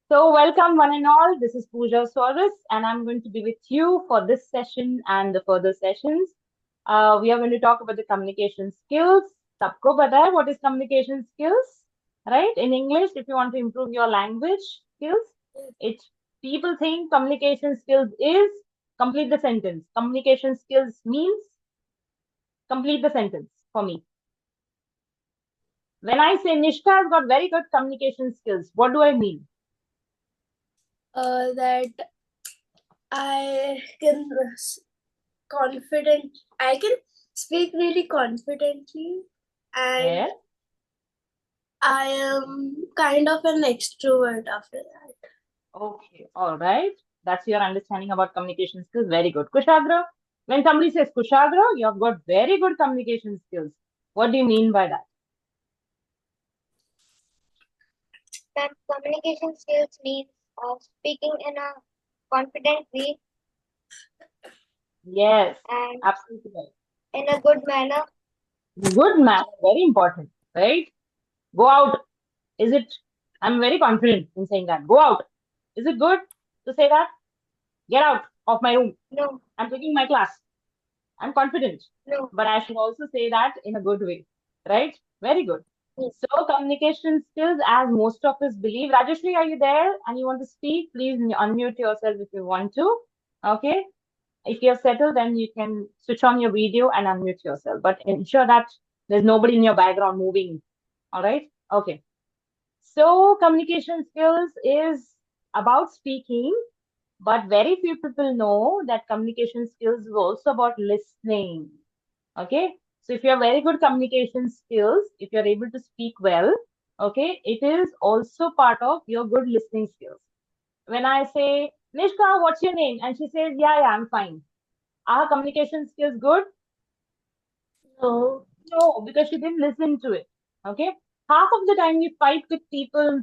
So, welcome one and all. This is Pooja Soros, and I'm going to be with you for this session and the further sessions. We are going to talk about the communication skills. सबको पता है what is communication skills, right? In English, if you want to improve your language skills, it people think communication skills is complete the sentence. Communication skills means complete the sentence for me. When I say Nishka has got very good communication skills, what do I mean? That I can I can speak really confidently, and Yeah. I am kind of an extrovert after that. Okay, all right. That's your understanding about communication skills. Very good. Kushagra, when somebody says Kushagra, you have got very good communication skills. What do you mean by that? That communication skills means speaking in a confident way Yes, and absolutely right. in a good manner. Good man, very important, right? Go out. Is it? I'm very confident in saying that. Go out. Is it good to say that? Get out of my room. No, I'm taking my class. I'm confident. no. But I should also say that in a good way, right? Very good. Yes. So, communication skills, as most of us believe. Rajeshri, are you there and you want to speak? Please unmute yourself if you want to. Okay. If you're settled, then you can switch on your video and unmute yourself. But ensure that there's nobody in your background moving. All right. Okay. So, communication skills is about speaking, but very few people know that communication skills is also about listening. Okay. So if you have very good communication skills, if you're able to speak well, okay, it is also part of your good listening skills. When I say, Nishka, what's your name? And she says, yeah, I'm fine. Are her communication skills good? No, No, because she didn't listen to it. Okay. Half of the time we fight with people,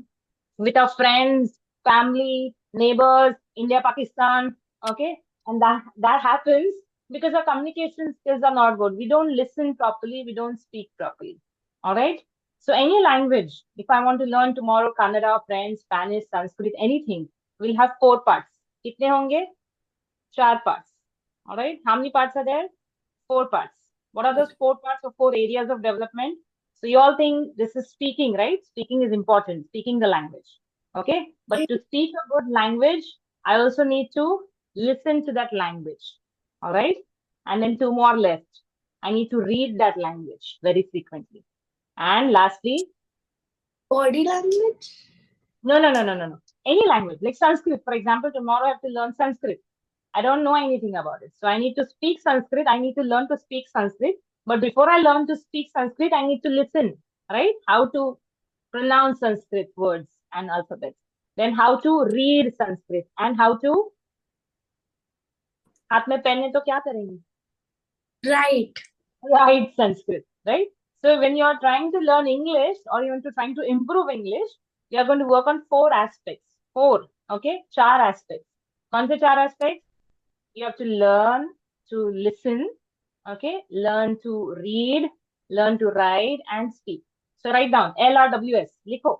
with our friends, family, neighbors, India, Pakistan. Okay. And that happens because our communication skills are not good. We don't listen properly. We don't speak properly. All right. So any language, if I want to learn tomorrow Kannada, French, Spanish, Sanskrit, anything, we'll have four parts. कितने होंगे? Four parts. All right. How many parts are there? Four parts. What are those four parts or four areas of development? So you all think this is speaking, right? Speaking is important, speaking the language. Okay. But to speak a good language, I also need to listen to that language. All right. And then two more left. I need to read that language very frequently. And lastly, body language. no. Any language, like Sanskrit, for example, tomorrow I have to learn Sanskrit. I don't know anything about it. So I need to speak Sanskrit. I need to learn to speak Sanskrit. But before I learn to speak Sanskrit, I need to listen, right? How to pronounce Sanskrit words and alphabets. Then how to read Sanskrit and how to हाथ में pen है तो क्या करेंगे? Right. Write Sanskrit, right? So when you are trying to learn English or you want to trying to improve English, you are going to work on four aspects. Four, okay? Four aspects. कौन से चार aspects? You have to learn to listen, okay? Learn to read, learn to write and speak. So write down LRWS, likho.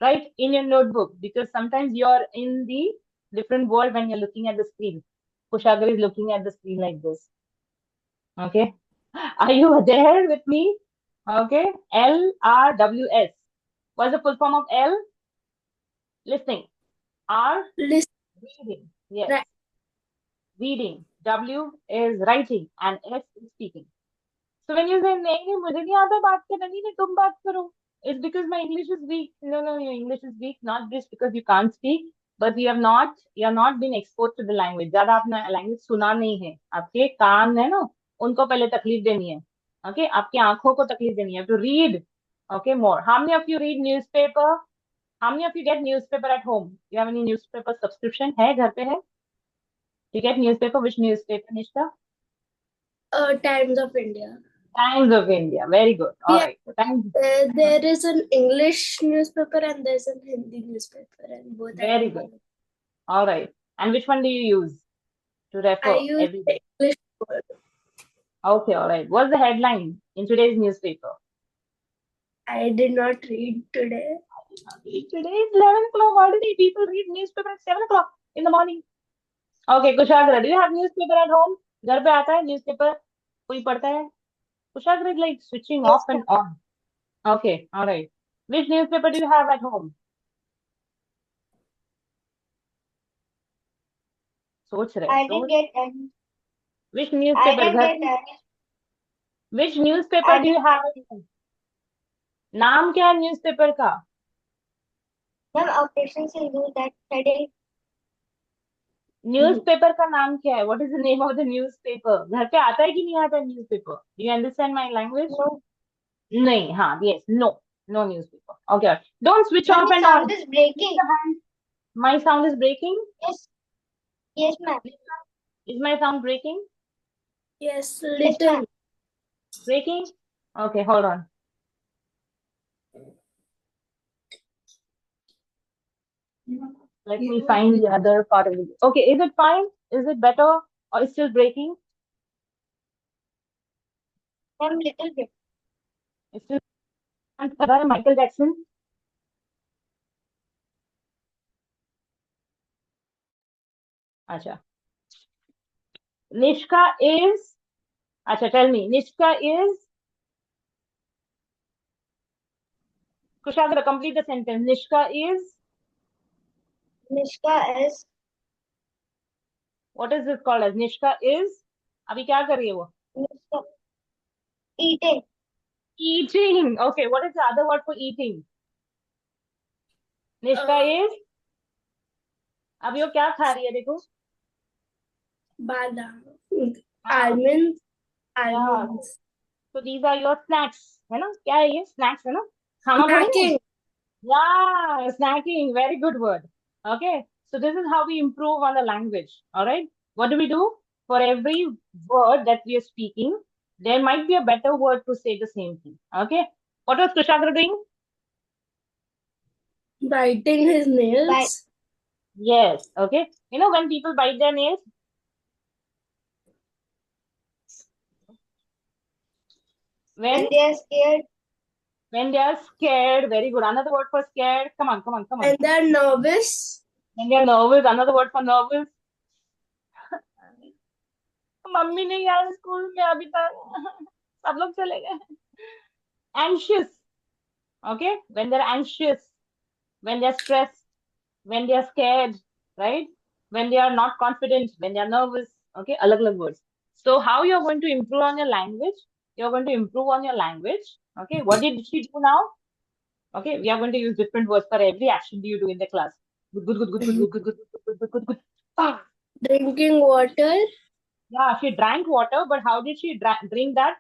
Write in your notebook because sometimes you're in the different world when you're looking at the screen. Kushagar is looking at the screen like this. Okay. Are you there with me? Okay. LRWS. What's the full form of L? Listening. R? Listen. Reading. Yes. Right. Reading. W is writing. And S is speaking. So when you say, नहीं मुझे नहीं आता बात करना नहीं तुम बात करो. It's because my English is weak. No, your English is weak. Not just because you can't speak, but you have not been exposed to the language. ज्यादा आपने language सुना नहीं है. आपके कान है ना, उनको पहले तकलीफ देनी है. Okay, आपकी आंखों को तकलीफ देनी है. To read. Okay, more. How many of you read newspaper? How many of you get newspaper at home? You have any newspaper subscription? है घर पे है? You get newspaper? Which newspaper, Nishka? Times of India. Times of India. Very good. All Yeah. right. So Times. There is an English newspaper and there's a Hindi newspaper, and both are Very good. All right. And which one do you use to I refer use every day? English word. Okay, all right. What's the headline in today's newspaper? I did not read today. Today is 11 o'clock already. People read newspaper at 7 o'clock in the morning. Okay, Kushagra, do you have newspaper at home? घर पे आता है newspaper? कोई पढ़ता है? Kushagra is like switching Yes, off ma'am. and on. Okay, all right. Which newspaper do you have at home? सोच रहे, I सोच. didn't get any. Which I newspaper? didn't घर get पे? any. Which newspaper I do you didn't have get at any. home? नाम क्या है newspaper का? Ma'am, Operation Sindoor that Friday. Newspaper का नाम क्या है? What is the name of the newspaper? घर पे आता है कि नहीं आता newspaper? Do you understand my language? No. नहीं, हाँ, yes, no, no newspaper. Okay, don't switch Ma'am, off your and on. sound is Raise breaking. the hand. My sound is breaking. Yes. Yes, ma'am. Is my sound breaking? Yes, Yes, ma'am. little. Breaking? Okay, hold on. Let me find the other part of it. Okay, is it fine? Is it better? Or is still breaking? Ma'am, little bit. It's still पता है Michael Jackson? अच्छा. Nishka is. अच्छा, tell me. Nishka is. Kushagra, complete the sentence. Nishka is. Nishka is. What is this called as? Nishka is. अभी क्या कर रही है वो? Nishka. Eating. Eating. Okay, what is the other word for eating? Nishka is. अभी वो क्या खा रही है देखो? Badam. हाँ. Almonds. Yeah. Almonds. So these are your snacks. है ना? क्या है ये? Snacks है ना? खाना थोड़ी ना? Snacking. Yeah, snacking. Very good word. Okay. So this is how we improve on the language. All right. What do we do? For every word that we are speaking, there might be a better word to say the same thing. Okay. What was Kushagra doing? Biting his nails. Bite. Yes. Okay. You know when people bite their nails? When they are scared. When they are scared. Very good. Another word for scared. Come on, come on, come on. And they're nervous. When they are nervous. Another word for nervous. Mummy नहीं आए school में अभी तक सब लोग चले गए. Anxious. Okay. When they're anxious, when they're stressed, when they're scared, right? When they are not confident, when they are nervous. Okay. Alag alag words. So how you're going to improve on your language? You're going to improve on your language. Okay. What did she do now? Okay. We are going to use different words for every action you do in the class. Good, good, good, good, good, good, good, good, good, good, good, good. Ah. Drinking water. Yeah, she drank water, but how did she drink that?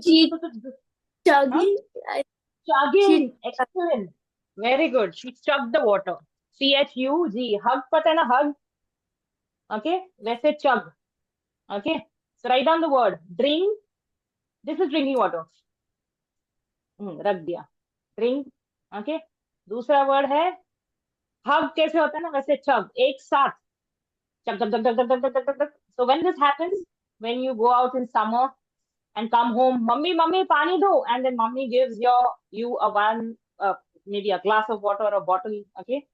She Huh? chugging. Chugging. She Excellent. Very good. She chugged the water. CHUG. Hug पता है ना hug? Okay. वैसे chug. Okay. So write down the word. Drink. This is drinking water. रख दिया. Drink. Okay. दूसरा word है hug कैसे होता है ना वैसे chug. एक साथ. Chug, chug, chug, chug, chug, chug, chug, chug, chug. So when this happens, when you go out in summer and come home, mummy, pani do, and then mummy gives you a one, maybe a glass of water or a bottle, okay,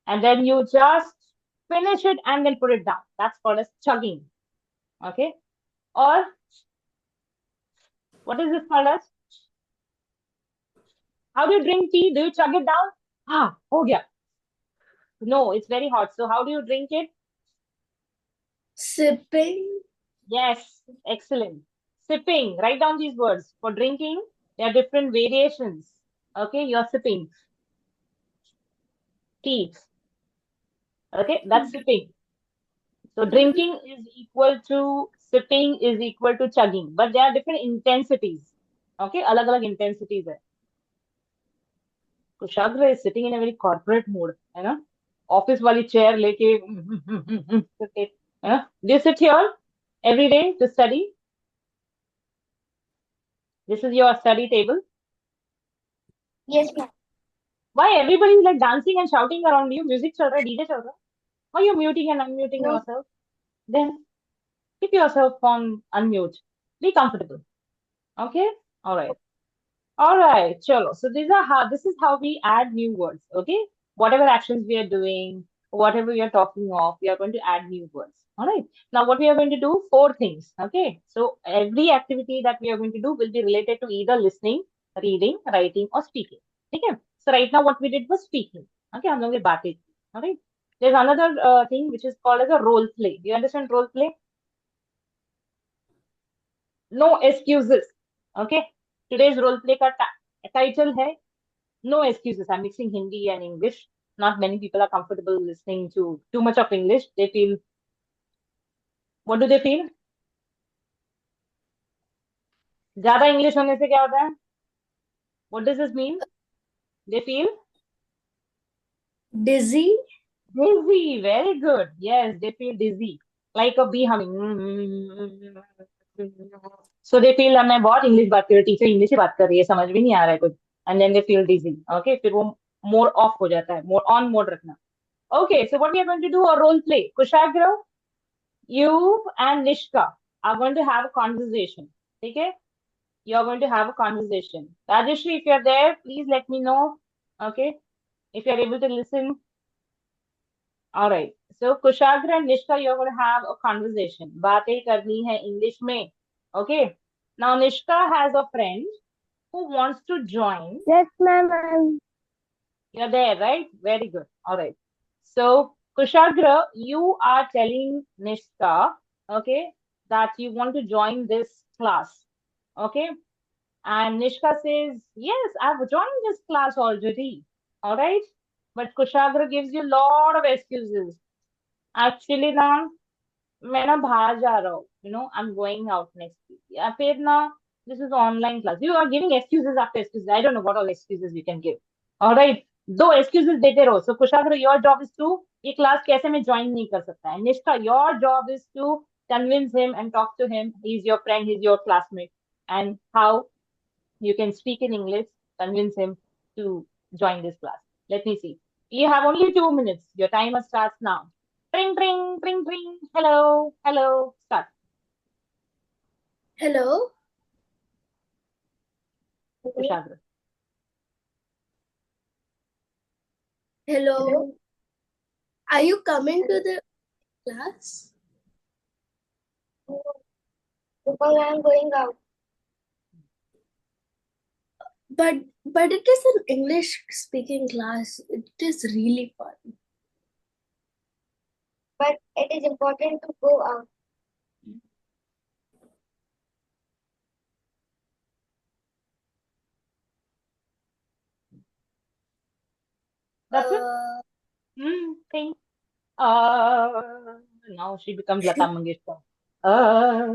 and then you just finish it and then put it down. That's called as chugging, okay. Or what is this called as? How do you drink tea? Do you chug it down? Ah, ho gaya. No, it's very hot. So how do you drink it? sipping. Yes, excellent. Sipping. Write down these words. For drinking, there are different variations. Okay, you're sipping tea. Okay, that's sipping. So drinking is equal to sipping is equal to chugging, but there are different intensities. Okay, अलग-अलग intensities है. Kushagra is sitting in a very corporate mood, है ना? Office वाली chair लेके करके, है ना? Do you sit here every day to study? This is your study table. Yes, ma'am. Why everybody is like dancing and shouting around you? Music चल रहा है, DJ चल रहा है. Why you muting and unmuting No. yourself? Then keep yourself on unmute. Be comfortable. Okay? All right. All right, chalo. So this is how we add new words. Okay, whatever actions we are doing, whatever we are talking of, we are going to add new words. All right. Now, what we are going to do? Four things. Okay. So every activity that we are going to do will be related to either listening, reading, writing, or speaking. Okay. So right now, what we did was speaking. Okay, हम लोग ने बातें की. All right. There's another thing which is called as a role play. Do you understand role play? No excuses. Okay. Today's role play का title है no excuses. I'm mixing Hindi and English. Not many people are comfortable listening to too much of English. They feel, what do they feel? ज्यादा English होने से क्या होता है? What does this mean? They feel Dizzy? dizzy. Very good. Yes, they feel dizzy. Like a bee humming. So they feel मैं बहुत English बात कर रही हूँ, टीचर इंग्लिश ही बात कर रही है, समझ भी नहीं आ रहा है कुछ. And then they feel dizzy. Okay, फिर वो more off हो जाता है, more on mode रखना. Okay, so what we are going to do a role play. Kushagra, you and Nishka are going to have a conversation. Okay? You're going to have a conversation. Rajeshri, if you're there, please let me know. Okay? If you're able to listen. All right. So Kushagra and Nishka, you're going to have a conversation. बातें करनी है English में. Okay? Now Nishka has a friend who wants to join. Yes, ma'am. You're there, right? Very good. All right. So, Kushagra, you are telling Nishka, okay, that you want to join this class. Okay. And Nishka says, yes, I've joined this class already. All right. But Kushagra gives you a lot of excuses. Actually, now, मैं ना बाहर जा रहा हूँ. I'm going out next week. या फिर ना, this is online class. You are giving excuses after excuses. I don't know what all excuses you can give. All right. दो excuses देते रहो. So Kushagra, your job is to ये class कैसे मैं join नहीं कर सकता है. Nishka, your job is to convince him and talk to him. He's your friend, he's your classmate. And how you can speak in English, convince him to join this class. Let me see. You have only 2 minutes. Your timer starts now. Ring, ring, ring, ring. Hello, hello. Start. Hello? Kushagra. Hello? Are you coming to the class? Because I am going out. But it is an English speaking class. It is really fun. But it is important to go out. That's it. Uh, Think. Now she becomes Lata Mangeshkar. Uh,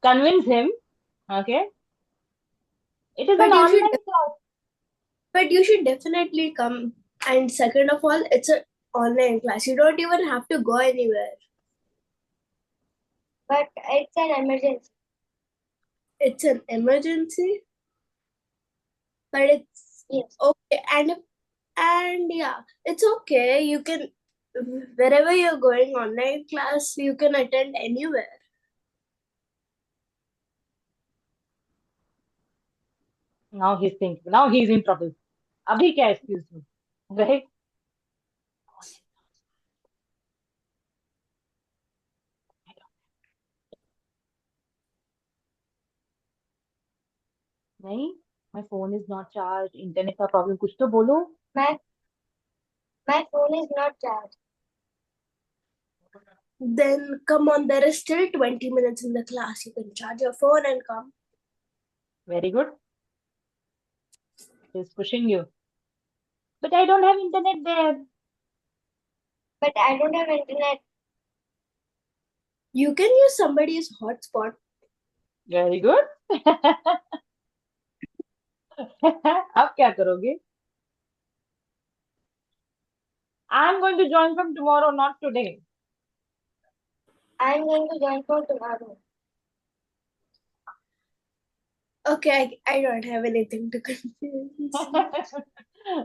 convince him. Okay. It is an but you should online class. but you should definitely come. And second of all, it's an online class. You don't even have to go anywhere. But it's an emergency. It's an emergency, but it's Yes. okay. And yeah, it's okay. You can wherever you're going online class, you can attend anywhere. Now he's thinking. Now he's in trouble. अभी क्या excuse me? Right? नहीं, my phone is not charged. Internet का problem कुछ तो बोलो. My my phone is not charged. Then come on, there is still 20 minutes in the class. You can charge your phone and come. Very good. He's pushing you. But I don't have internet there. But I don't have internet. You can use somebody's hotspot. Very good. अब क्या करोगे? I'm going to join from tomorrow, not today. I am going to join for tomorrow. Okay, I don't have anything to confuse.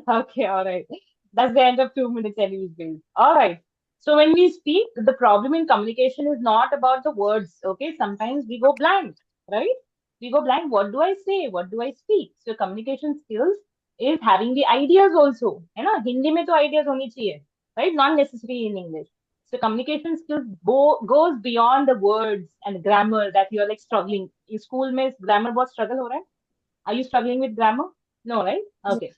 Okay, all right. That's the end of 2 minutes anyways, guys. All right. So when we speak, the problem in communication is not about the words, okay? Sometimes we go blank, right? We go blank. What do I say? What do I speak? So communication skills is having the ideas also. है ना? हिंदी में तो ideas होनी चाहिए, right? Not necessary in English. So communication skills goes beyond the words and grammar that you are like struggling. In school में grammar बहुत struggle हो रहा है. Are you struggling with grammar? No, right? Okay.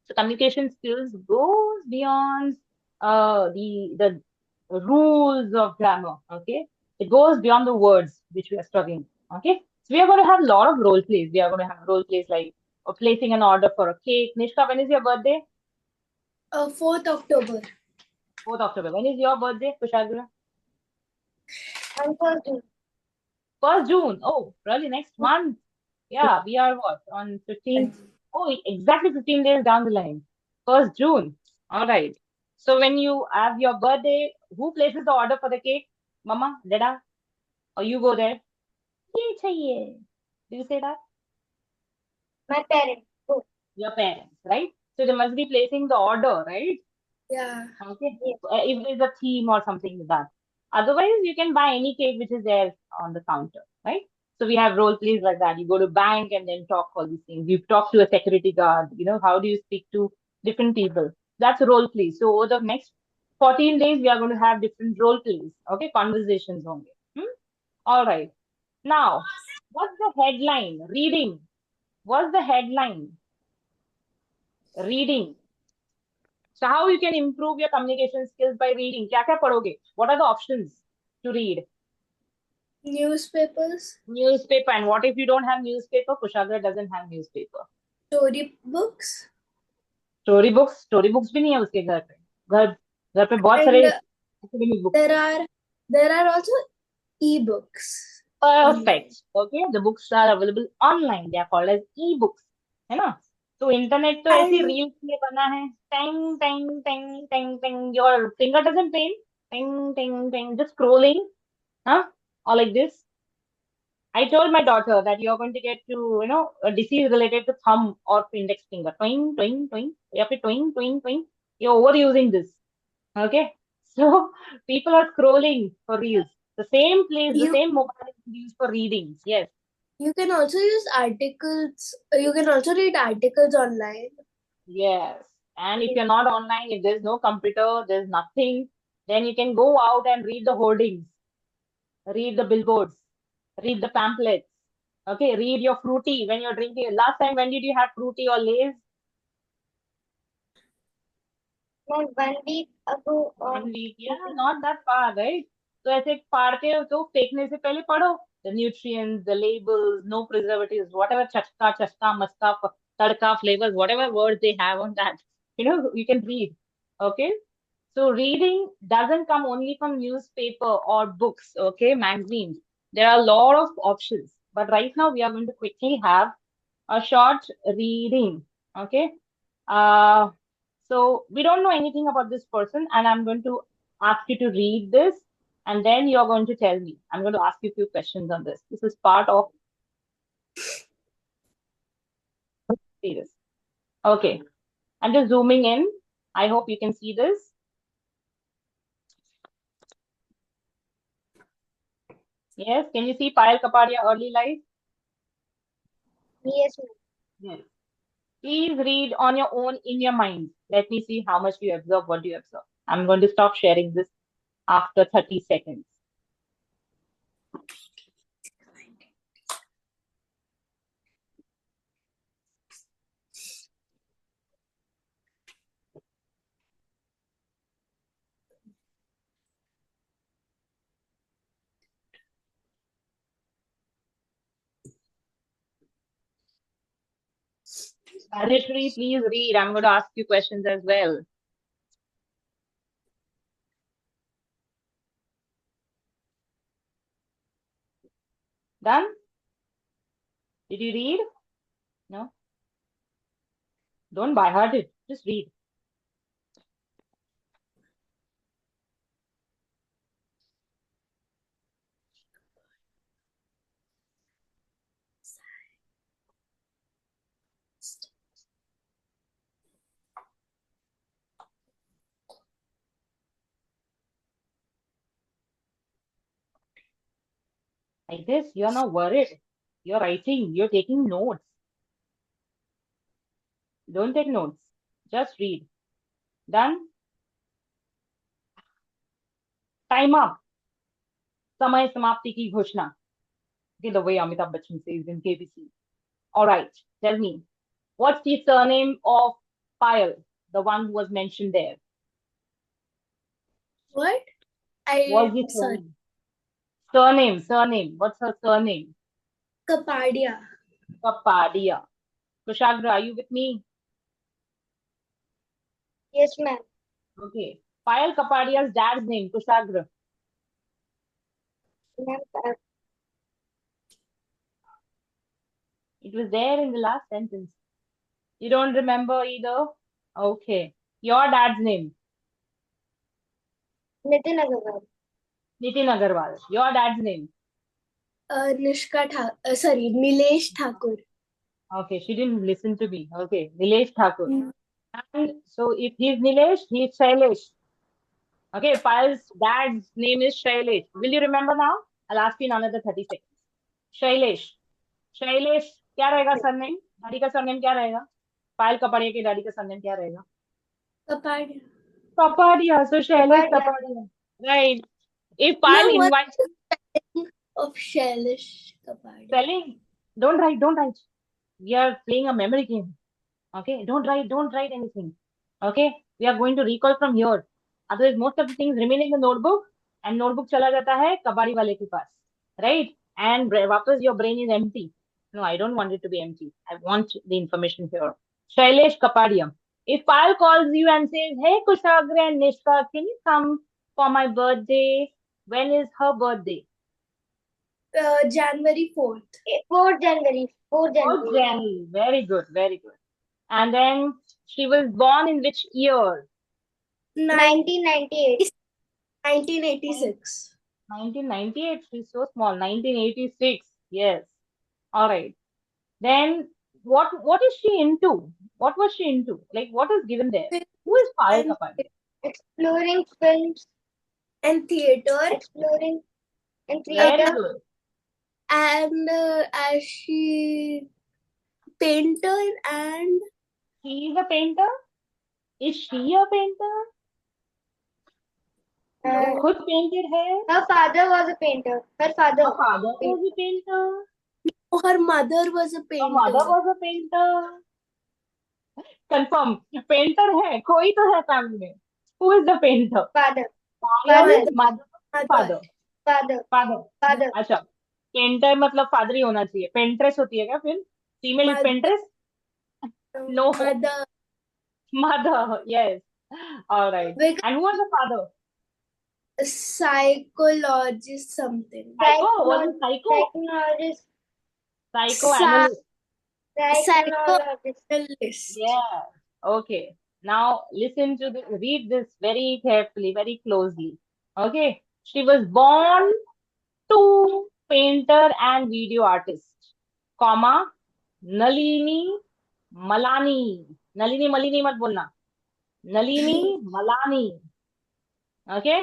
So communication skills goes beyond the rules of grammar. Okay, it goes beyond the words which we are studying. Okay, so we are going to have a lot of role plays. We are going to have role plays like placing an order for a cake. Nishka, when is your birthday? 4th October. 4th October. When is your birthday, Kushagra? I'm first June. 1st June. Oh, really? Next month. Yeah, we are what on 15th. Oh, exactly 15 days down the line. 1st June. All right. So when you have your birthday, who places the order for the cake? Mama, Dada, or you go there? ये चाहिए. Do you say that? My parents. Go. Your parents, right? So they must be placing the order, right? Yeah. Okay. Yes. If there's a theme or something like that. Otherwise, you can buy any cake which is there on the counter, right? So we have role plays like that. You go to bank and then talk all these things. You talk to a security guard. You know, how do you speak to different people? That's a role play. So over the next 14 days, we are going to have different role plays. Okay, conversations only. Hmm? All right. Now, what's the headline? Reading. What's the headline? Reading. So how you can improve your communication skills by reading? क्या क्या पढ़ोगे? What are the options to read? Newspapers, Newspaper. And what if you don't have newspaper? Kushagra doesn't have newspaper. story books, Story books. Story books भी नहीं है उसके घर पे. घर घर पे बहुत and सारे academic books there है. are there are also e-books online. Perfect. Okay. The books are available online. They are called as e-books. है ना? तो इंटरनेट तो ऐसी And रील्स में बना है. Ting ting ting ting ting. Your finger doesn't pain. Ting ting ting. Just scrolling. Huh? Or like this. I told my daughter that you're going to get to, a disease related to thumb or index finger. Twing, twing, twing. You have to twing, twing, twing. You're overusing this. Okay. So people are scrolling for reels. The same place, the you same mobile is used for readings. Yes. you can also use articles. You can also read articles online. Yes. And if you're not online, if there's no computer, there's nothing, then you can go out and read the hoardings, read the billboards, read the pamphlets. Okay, read your fruity when you're drinking. Last time, when did you have fruity or lays? My 1 week ago or 1 week, yeah, 2 weeks. not that far, right? तो ऐसे फाड़ के तो फेंकने से पहले पढ़ो the nutrients, the labels, no preservatives, whatever chachka, chachka, maska, tadka, flavors, whatever words they have on that, you can read. Okay, so reading doesn't come only from newspaper or books, okay, magazines. There are a lot of options, but right now we are going to quickly have a short reading. Okay. Uh, so we don't know anything about this person, and I'm going to ask you to read this, and then you're going to tell me. I'm going to ask you a few questions on this. This is part of this. Okay. I'm just zooming in. I hope you can see this. Yes. Can you see Payal Kapadia early life? Yes, ma'am. Yes. Please read on your own in your mind. Let me see how much you observe. What do you observe? I'm going to stop sharing this after 30 seconds. Mandatory, please read. I'm going to ask you questions as well. Done? Did you read? No? Don't by heart it. Just read. Like this, you're not worried. You're writing. You're taking notes. Don't take notes. Just read. Done? Time up. समय समाप्ति की घोषणा. Okay, the way Amitabh Bachchan says in KBC. All right. Tell me, what's the surname of Payal, the one who was mentioned there? What? What's the Sorry. surname? What's her surname? Kapadia. Kapadia. Kushagra, are you with me? Yes, ma'am. Okay. Payal Kapadia's dad's name, Kushagra. Ma'am, It was there in the last sentence. You don't remember either? Okay. Your dad's name, Nitin Agarwal. Nitin Agarwal. Your dad's name. Nilesh Thakur. Okay, she didn't listen to me. Okay, Nilesh Thakur. Mm. And so if he's Nilesh, he's Shailesh. Okay, Payal's dad's name is Shailesh. Will you remember now? I'll ask you in another 30 seconds. Shailesh. Shailesh क्या रहेगा surname? Daddy का surname क्या रहेगा? पायल कपाड़िया के daddy का surname क्या रहेगा? Kapadia. Kapadia. So Shailesh Kapadia. Kapadia. Right. If Now Payal what's invites the spelling of Shailesh Kapadia? spelling, don't write. We are playing a memory game. Okay, don't write anything. Okay, we are going to recall from here. Otherwise, most of the things remain in the notebook, and notebook चला जाता है कबाड़ी वाले के पास, right? And वापस your brain is empty. No, I don't want it to be empty. I want the information here. Shailesh Kapadia. If Payal calls you and says, "Hey, Kushagra and Nishka, can you come for my birthday?" When is her birthday? January 4th. 4th January. 4th 4th January. January. Very good, very good. And then she was born in which year? 1998. 1986. 1998. She's so small. 1986. Yes. All right. Then what is she into? What was she into? Like what is given there? Who is Payal And, Kapadi? Exploring films. and theater. Exploring in Very theater. good. And as she painter and She is a painter? Is she a painter? खुद painted है? Her father was a painter. Her father. Her father was a painter. her mother was a Her painter. mother was a painter. Confirm. Painter है. कोई तो है family में. Who is the painter? Father. Payal's Father. mother. Father. Father. Father. Father. अच्छा. Painter मतलब father ही होना चाहिए. पेंट्रेस होती है क्या फिर? Female is Mother. पेंट्रेस? No. Mother. Mother. Yes. All right. Because And who was the father? psychologist something. Psycho? Was it psycho? Psychologist. Psychoanalyst. Psychologist. Psychoanalyst. Yeah. Okay. Now listen to this. Read this very carefully, very closely. Okay. She was born to painter and video artist, comma, Nalini Malani. Nalini Malini मत बोलना. Nalini Malani. Okay.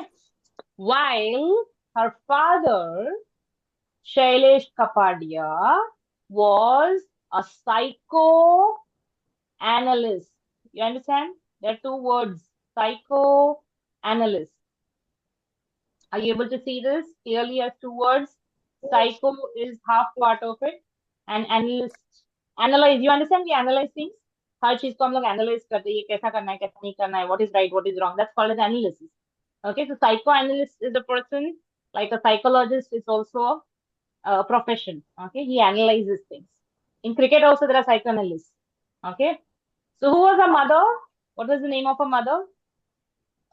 While her father, Shailesh Kapadia, was a psychoanalyst. You understand? There are two words, psychoanalyst. Are you able to see this clearly as two words? Psycho is half part of it, and analyst. Analyze. You understand? We analyze things. हर चीज को हम लोग analyse करते हैं ये कैसा करना है कैसा नहीं करना है what is right what is wrong that's called as analysis. Okay, so psychoanalyst is a person like a psychologist is also a profession. Okay, he analyzes things. In cricket also there are psychoanalysts. Okay, so who was her mother? What was the name of her mother?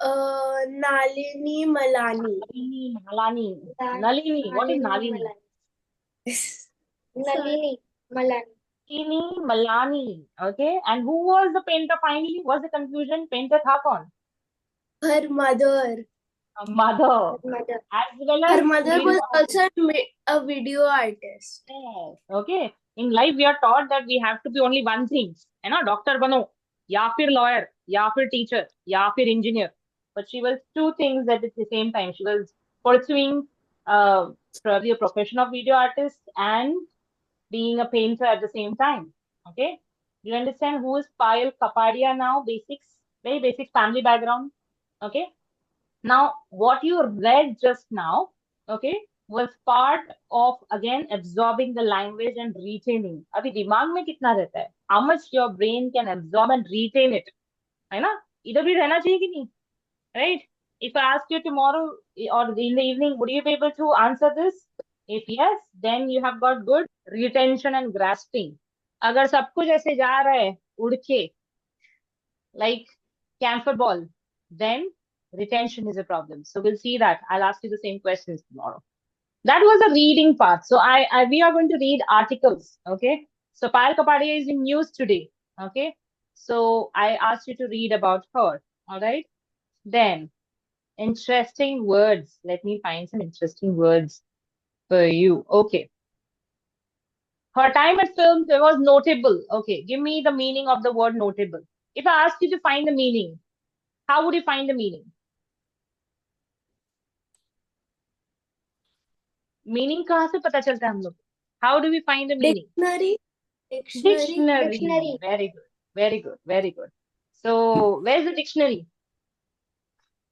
Nalini Malani. Nalini Malani. Nalini. What is Nalini? Nalini Malani. Nalini Malani. Okay, and who was the painter finally? What's the confusion? Painter था कौन? Her mother. A mother. Mother. As well as Her mother video was artist. also a video artist. Yes. Okay. In life, we are taught that we have to be only one thing. है ना? Doctor बनो, या फिर lawyer, या फिर teacher, या फिर engineer. But she was two things at the same time. She was pursuing probably a profession of video artist and being a painter at the same time. Okay. You understand who is Payal Kapadia now? Basics, very basic family background. Okay. Now, what you read just now, okay, was part of again absorbing the language and retaining. अभी दिमाग में कितना रहता है? How much your brain can absorb and retain it? है ना? इधर भी रहना चाहिए कि नहीं? Right? If I ask you tomorrow or in the evening, would you be able to answer this? If yes, then you have got good retention and grasping. अगर सब कुछ ऐसे जा रहा है उड़ के like camphor ball, then retention is a problem. So we'll see that. I'll ask you the same questions tomorrow. That was the reading part. So we are going to read articles. Okay. So Payal Kapadia is in news today. Okay. So I asked you to read about her. All right. Then interesting words. Let me find some interesting words for you. Okay. Her time at films was notable. Okay. Give me the meaning of the word notable. If I ask you to find the meaning, how would you find the meaning? Meaning कहाँ से पता चलता है हम लोग? How do we find the meaning? Dictionary. Dictionary. Dictionary. Very good, very good, very good. So where is the dictionary?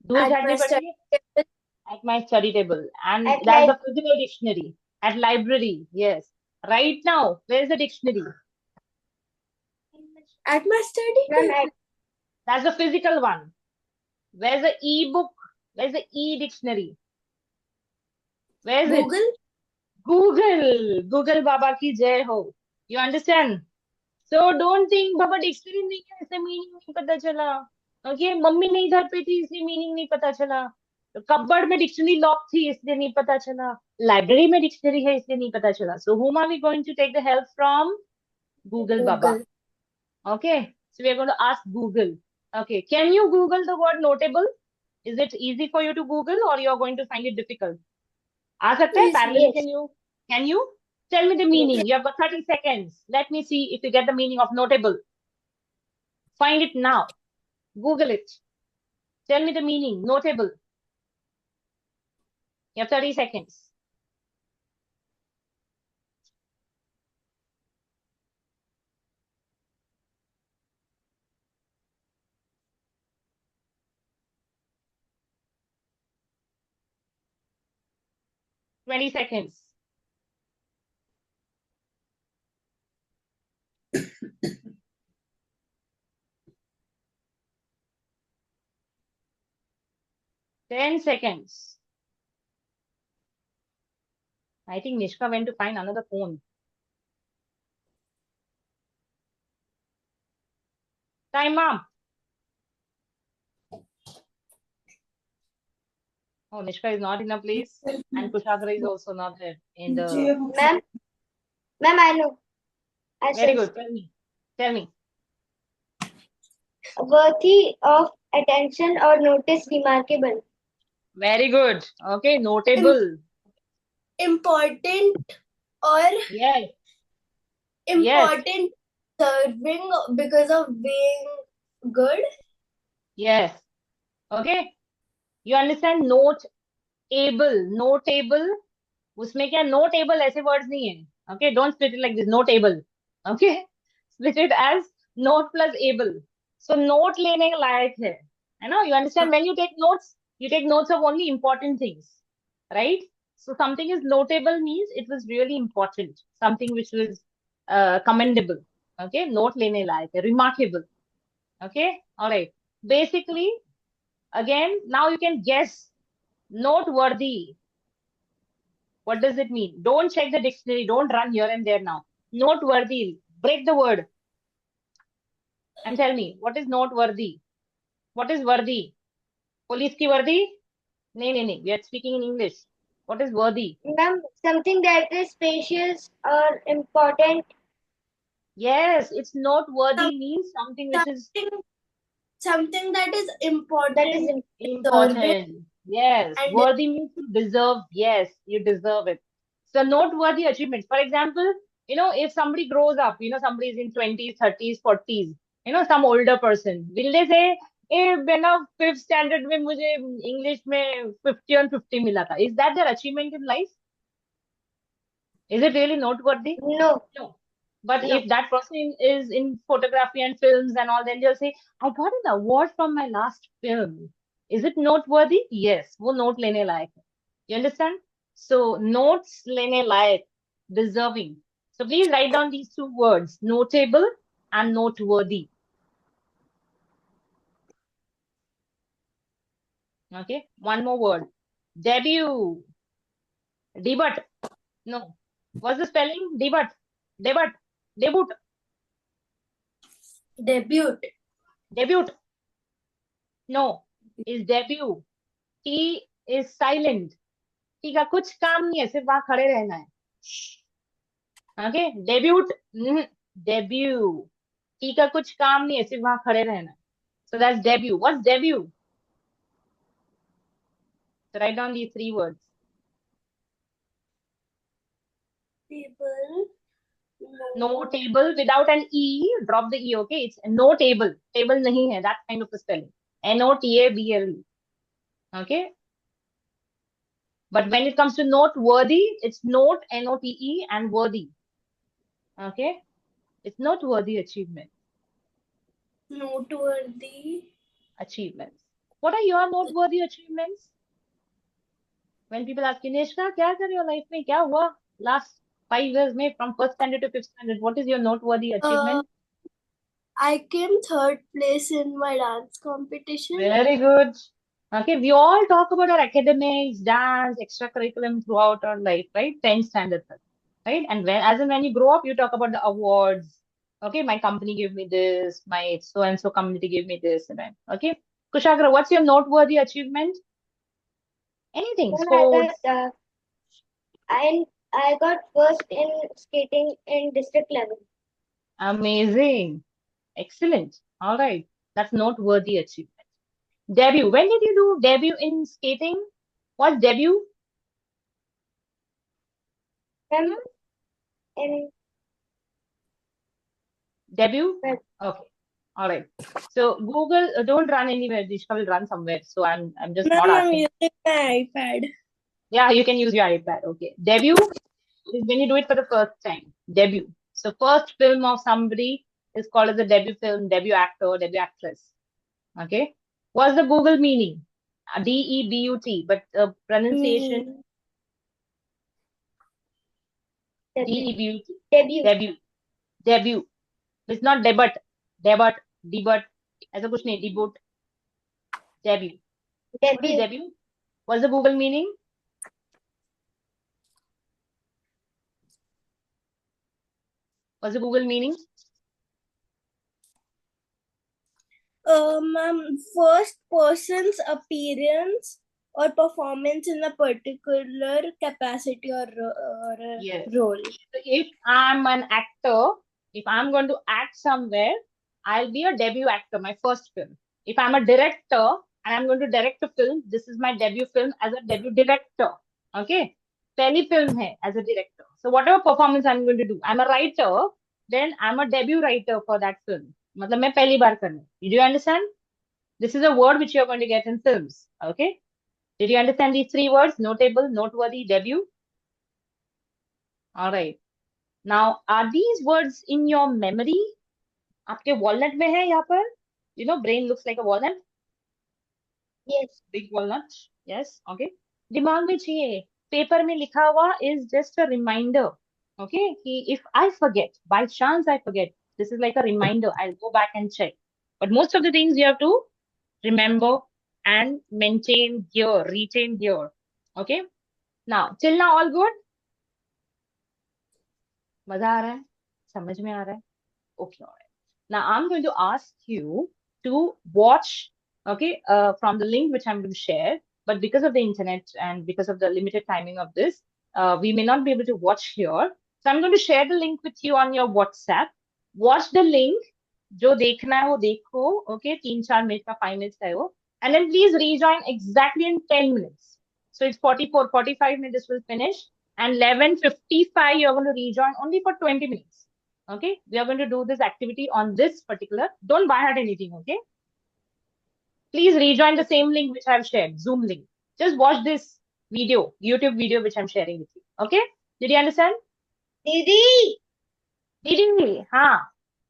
दूर At झाड़नी my पड़ती है? study table. At my study table. And At that's the library. physical dictionary. At library, yes. Right now, where is the dictionary? At my study Ma'am, table. That's the physical one. Where's the e-book? Where's the e-dictionary? Where is it? Google. Google. Google Baba ki jai ho. You understand? So don't think Baba dictionary नहीं है इसलिए meaning नहीं पता चला. Okay, mummy नहीं घर पे थी इसलिए मीनिंग नहीं पता चला. कपबोर्ड में डिक्शनरी लॉक थी इसलिए नहीं पता चला. लाइब्रेरी में डिक्शनरी है इसलिए नहीं पता चला. So whom are we going to take the help from? Google Baba. Google. Okay, so we are going to ask Google. Okay, can you Google the word notable? Is it easy for you to Google or you are going to find it difficult? आ सकता है? Easy. Parallel, yes. can you tell me the meaning? You have got 30 seconds. Let me see if you get the meaning of notable. Find it now. Google it. Tell me the meaning. Notable. You have 30 seconds. Twenty seconds. Ten seconds. I think Nishka went to find another phone. Time up. Oh, Nishka is not in a place, and Kushagra is also not there in the. Ma'am, I know. I Very said good. Tell me. Tell me. worthy of attention or notice, remarkable. Very good. Okay, notable. Important or Yes. Yes. important serving because of being good. Yes. Okay. You understand? Notable. उसमें क्या no table ऐसे words नहीं है. Okay, don't split it like this. No table. Okay, split it as note plus able. So note लेने के लायक है ना? You understand? When you take notes of only important things, right? So something is notable means it was really important, something which was commendable. Okay, note लेने लायक है. Remarkable. Okay, all right. Basically, again, now you can guess. Noteworthy. What does it mean? Don't check the dictionary. Don't run here and there now. Noteworthy. Break the word and tell me what is noteworthy. What is worthy? Police ki worthy? No, no, no. We are speaking in English. What is worthy? Ma'am, something that is spacious or important. Yes, it's noteworthy means something which is Something that is important. That is important. Yes, And worthy means to deserve. Yes, you deserve it. So noteworthy achievements. For example, if somebody grows up, somebody is in 20s, 30s, 40s, some older person, will they say, ए बेना fifth standard में मुझे English में 50 on 50 मिला था? Is that their achievement in life? Is it really noteworthy? No. No. But No. if that person is in photography and films and all, then they'll say, I got an award from my last film. Is it noteworthy? Yes. वो note लेने लायक है. You understand? So notes लेने लायक, deserving. So please write down these two words, notable and noteworthy. Okay. One more word. Debut. Debut. No. What's the spelling? Debut. Debut. Debut. Debut. Debut. No. Is debut. T is silent. T का कुछ काम नहीं है, सिर्फ वहां खड़े रहना है. ओके. डेब्यूट. डेब्यू. टी का कुछ काम नहीं है, सिर्फ वहां खड़े रहना है. So that's debut. What's debut? So write down these three words. Table. No table without an E. Drop the E, okay? It's no table. Table नहीं है. That kind of a spelling. N-O-T-A-B-L-E. Okay? But when it comes to noteworthy, it's note, N-O-T-E, and worthy. Okay? It's noteworthy achievement. Noteworthy. Achievements. What are your noteworthy achievements? When people ask you, Nishka, क्या कर रहे हो life में? क्या हुआ last 5 years में from first standard to fifth standard? What is your noteworthy achievement? I came third place in my dance competition. Very good. Okay, we all talk about our academics, dance, extracurriculum throughout our life, right? 10th standard, right? And when you grow up, you talk about the awards. Okay, my company gave me this, my so and so community gave me this, and that. Okay, Kushagra, what's your noteworthy achievement? Anything, Then sports. I got first in skating in district level. Amazing. Excellent. All right. That's noteworthy achievement. Debut. When did you do debut in skating? What's debut? Then in Debut? Feb. Okay. All right. So Google, don't run anywhere. Dishka will run somewhere. So I'm just No, not I'm asking. using my iPad. Yeah, you can use your iPad. Okay. Debut is when you do it for the first time. Debut. So first film of somebody is called as a debut film, debut actor, debut actress. Okay. What's the Google meaning? D-E-B-U-T, but pronunciation Debut. D-E-B-U-T. Debut. Debut. Debut. It's not debut. Debut. Debut. ऐसा कुछ नहीं. Debut. Debut. What is Debut. debut? What's the Google meaning? What's the Google meaning? First person's appearance or performance in a particular capacity or Yes. role. So if I'm an actor, if I'm going to act somewhere, I'll be a debut actor, my first film. If I'm a director and I'm going to direct a film, this is my debut film as a debut director. Okay? Pehli film hai as a director. So whatever performance I'm going to do, I'm a writer, then I'm a debut writer for that film. मतलब मैं पहली बार करना. Do you understand? This is a word which you're going to get in films. Okay? Did you understand these three words? Notable, noteworthy, debut? All right. Now, are these words in your memory? आपके walnut में है यहाँ पर? You know, brain looks like a walnut. Yes. Big walnut. Yes. Okay. दिमाग में चाहिए. Paper में लिखा हुआ is just a reminder. Okay. कि if I forget, by chance I forget, this is like a reminder. I'll go back and check. But most of the things you have to remember and maintain here, retain here. Okay. Now, till now, all good? मजा आ रहा है? समझ में आ रहा है? Okay, all right. Now I'm going to ask you to watch, okay, from the link which I'm going to share. But because of the internet and because of the limited timing of this, we may not be able to watch here. So I'm going to share the link with you on your WhatsApp. Watch the link. जो देखना है वो देखो, okay? 3-4 minutes का 5 minutes का है वो. And then please rejoin exactly in 10 minutes. So it's 44, 45 minutes will finish. And 11:55 you're going to rejoin only for 20 minutes. Okay, we are going to do this activity on this particular. Don't buy out anything. Okay, please rejoin the same link which I've shared, Zoom link. Just watch this video, YouTube video which I'm sharing with you. Okay, did you understand? Didi. Didi, हाँ.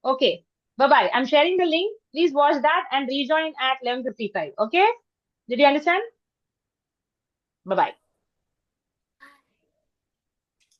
Okay. Bye-bye. I'm sharing the link. Please watch that and rejoin at 11:55. Okay? Did you understand? Bye-bye.